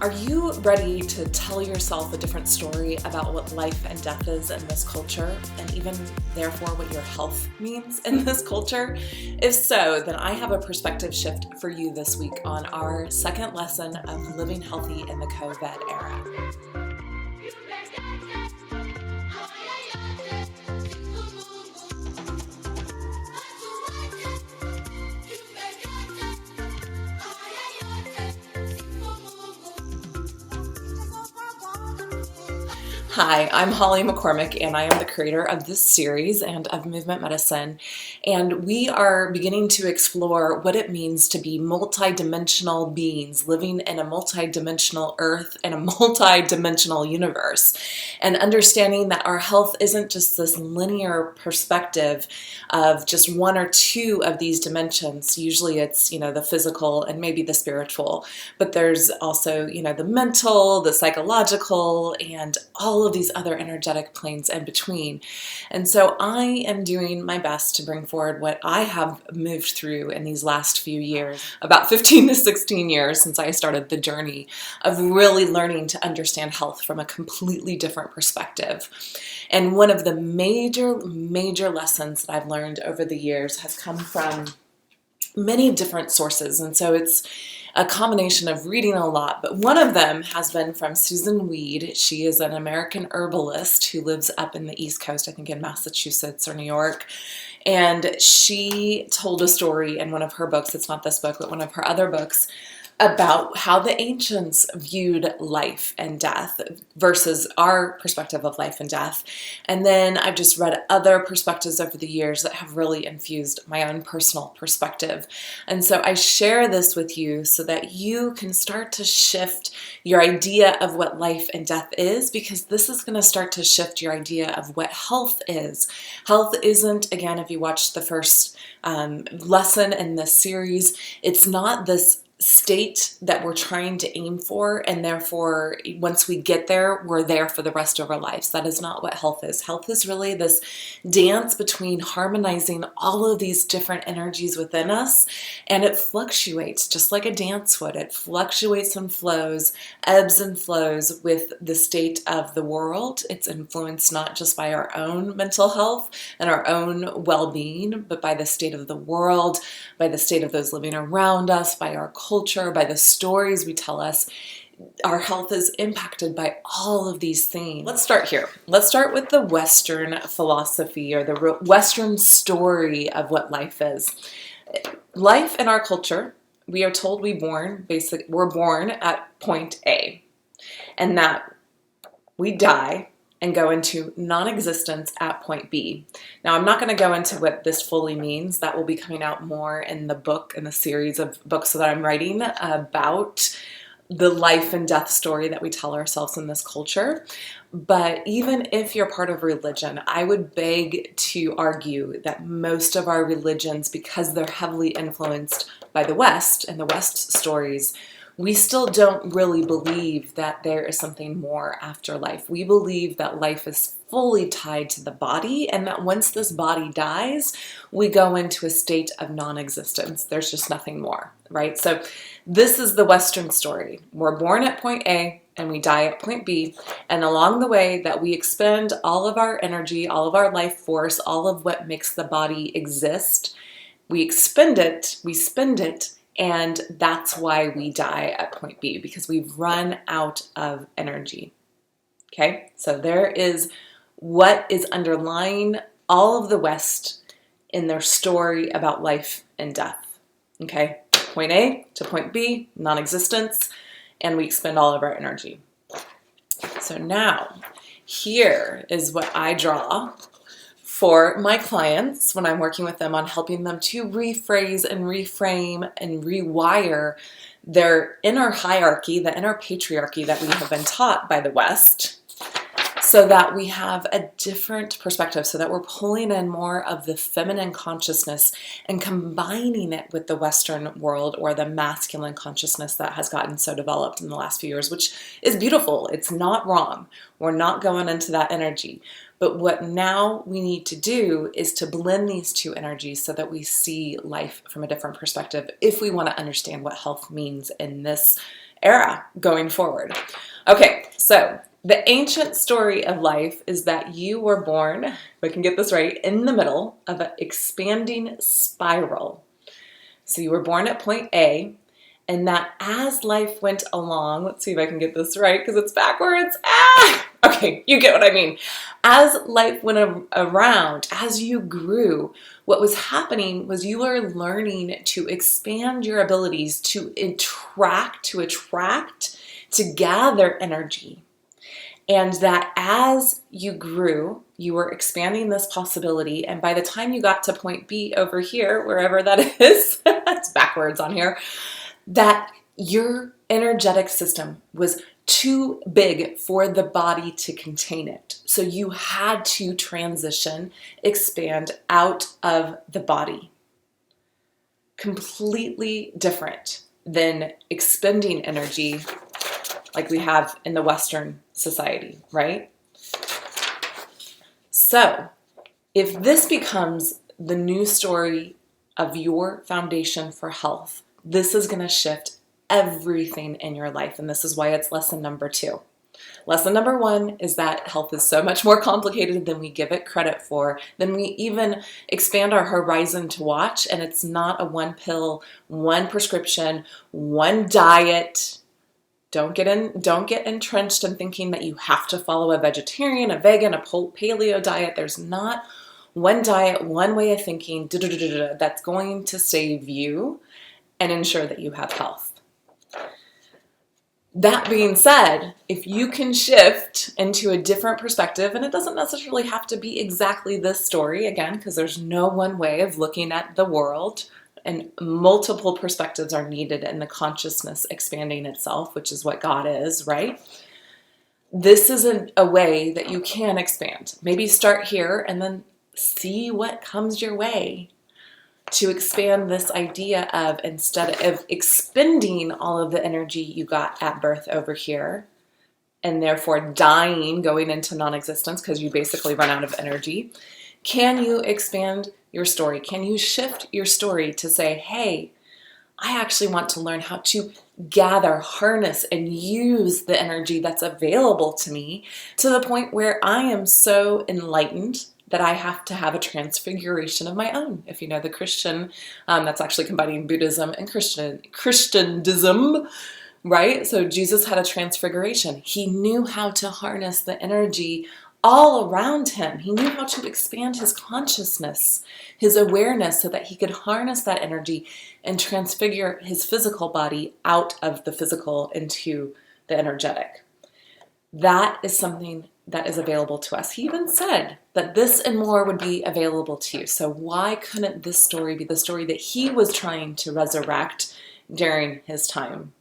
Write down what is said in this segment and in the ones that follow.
Are you ready to tell yourself a different story about what life and death is in this culture, and even therefore what your health means in this culture? If so, then I have a perspective shift for you this week on our second lesson of living healthy in the COVID era. Hi, I'm Holly McCormick, and I am the creator of this series and of movement medicine. And we are beginning to explore what it means to be multidimensional beings living in a multidimensional earth and a multidimensional universe. And understanding that our health isn't just this linear perspective of just one or two of these dimensions. Usually it's, the physical and maybe the spiritual, but there's also, the mental, the psychological, and all of these other energetic planes in between. And so I am doing my best to bring forward what I have moved through in these last few years, about 15 to 16 years since I started the journey of really learning to understand health from a completely different perspective. And one of the major lessons that I've learned over the years has come from many different sources. And so it's a combination of reading a lot, but one of them has been from Susan Weed. She is an American herbalist who lives up in the East Coast, I think in Massachusetts or New York. And she told a story in one of her books, it's not this book, but one of her other books, about how the ancients viewed life and death versus our perspective of life and death. And then I've just read other perspectives over the years that have really infused my own personal perspective. And so I share this with you so that you can start to shift your idea of what life and death is, because this is going to start to shift your idea of what health is. Health isn't, again, if you watch the first lesson in this series, it's not this state that we're trying to aim for, and therefore once we get there, we're there for the rest of our lives. That is not what health is. Health is really this dance between harmonizing all of these different energies within us, and it fluctuates just like a dance would. It fluctuates and flows, ebbs and flows with the state of the world. It's influenced not just by our own mental health and our own well-being, but by the state of the world, by the state of those living around us, by our culture, by the stories we tell us. Our health is impacted by all of these things. Let's start here. Let's start with the Western philosophy or the Western story of what life is. Life in our culture, we are told we're born at point A, and that we die and go into non-existence at point B. Now, I'm not going to go into what this fully means. That will be coming out more in the book, in the series of books that I'm writing about the life and death story that we tell ourselves in this culture. But even if you're part of religion, I would beg to argue that most of our religions, because they're heavily influenced by the West and the West stories, we still don't really believe that there is something more after life. We believe that life is fully tied to the body, and that once this body dies, we go into a state of non-existence. There's just nothing more, right? So this is the Western story. We're born at point A and we die at point B, and along the way that we expend all of our energy, all of our life force, all of what makes the body exist, we expend it, we spend it, and that's why we die at point B, because we've run out of energy. Okay, so there is what is underlying all of the West in their story about life and death. Okay, point A to point B, non-existence, and we expend all of our energy. So now, here is what I draw for my clients when I'm working with them on helping them to rephrase and reframe and rewire their inner hierarchy, the inner patriarchy that we have been taught by the West, so that we have a different perspective, so that we're pulling in more of the feminine consciousness and combining it with the Western world or the masculine consciousness that has gotten so developed in the last few years, which is beautiful. It's not wrong. We're not going into that energy. But what now we need to do is to blend these two energies so that we see life from a different perspective if we want to understand what health means in this era going forward. Okay, so the ancient story of life is that you were born, if I can get this right, in the middle of an expanding spiral. So you were born at point A, and that as life went along, let's see if I can get this right because it's backwards. Okay, you get what I mean. As life went around, as you grew, what was happening was you were learning to expand your abilities to attract, to gather energy. And that as you grew, you were expanding this possibility. And by the time you got to point B over here, wherever that is, it's backwards on here, that your energetic system was too big for the body to contain it. So you had to transition, expand out of the body. Completely different than expending energy like we have in the Western society, right? So if this becomes the new story of your foundation for health, this is going to shift everything in your life. And this is why it's lesson number 2. Lesson number 1 is that health is so much more complicated than we give it credit for, than we even expand our horizon to watch. And it's not a one pill, one prescription, one diet. Don't get entrenched in thinking that you have to follow a vegetarian, a vegan, a paleo diet. There's not one diet, one way of thinking that's going to save you and ensure that you have health. That being said, if you can shift into a different perspective, and it doesn't necessarily have to be exactly this story, again, because there's no one way of looking at the world, and multiple perspectives are needed in the consciousness expanding itself, which is what God is, right? This is a way that you can expand. Maybe start here and then see what comes your way to expand this idea of, instead of expending all of the energy you got at birth over here, and therefore dying, going into non-existence because you basically run out of energy, can you expand your story? Can you shift your story to say, hey, I actually want to learn how to gather, harness, and use the energy that's available to me to the point where I am so enlightened that I have to have a transfiguration of my own. If you know the Christian, that's actually combining Buddhism and Christianism, right? So Jesus had a transfiguration. He knew how to harness the energy all around him. He knew how to expand his consciousness, his awareness, so that he could harness that energy and transfigure his physical body out of the physical into the energetic. That is something that is available to us. He even said that this and more would be available to you. So why couldn't this story be the story that he was trying to resurrect during his time?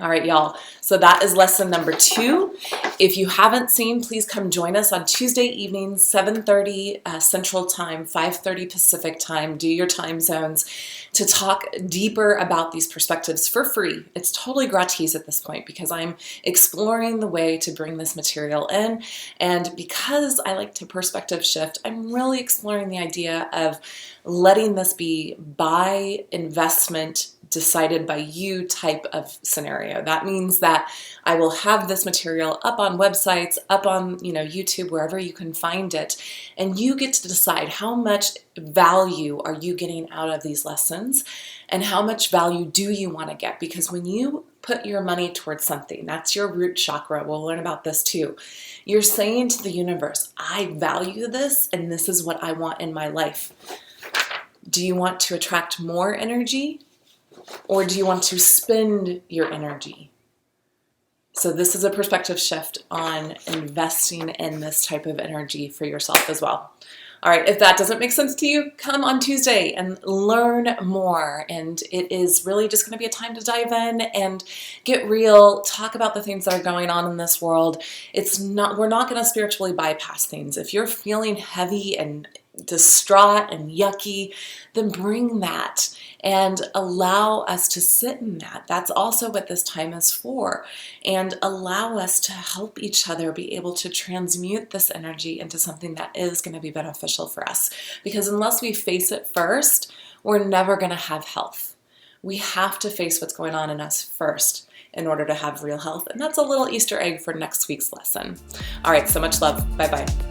All right, y'all. So that is lesson number 2. If you haven't seen, please come join us on Tuesday evenings, 7:30 Central Time, 5:30 Pacific Time. Do your time zones to talk deeper about these perspectives for free. It's totally gratis at this point because I'm exploring the way to bring this material in. And because I like to perspective shift, I'm really exploring the idea of letting this be by investment, decided by you type of scenario. That means that I will have this material up on websites, up on YouTube, wherever you can find it, and you get to decide how much value are you getting out of these lessons and how much value do you want to get. Because when you put your money towards something, that's your root chakra. We'll learn about this too. You're saying to the universe, I value this and this is what I want in my life. Do you want to attract more energy? Or do you want to spend your energy? So this is a perspective shift on investing in this type of energy for yourself as well. All right, if that doesn't make sense to you, come on Tuesday and learn more. And it is really just going to be a time to dive in and get real, talk about the things that are going on in this world. We're not going to spiritually bypass things. If you're feeling heavy and distraught and yucky, then bring that and allow us to sit in that. That's also what this time is for. And allow us to help each other be able to transmute this energy into something that is going to be beneficial for us. Because unless we face it first, we're never going to have health. We have to face what's going on in us first in order to have real health. And that's a little Easter egg for next week's lesson. All right, so much love. Bye-bye.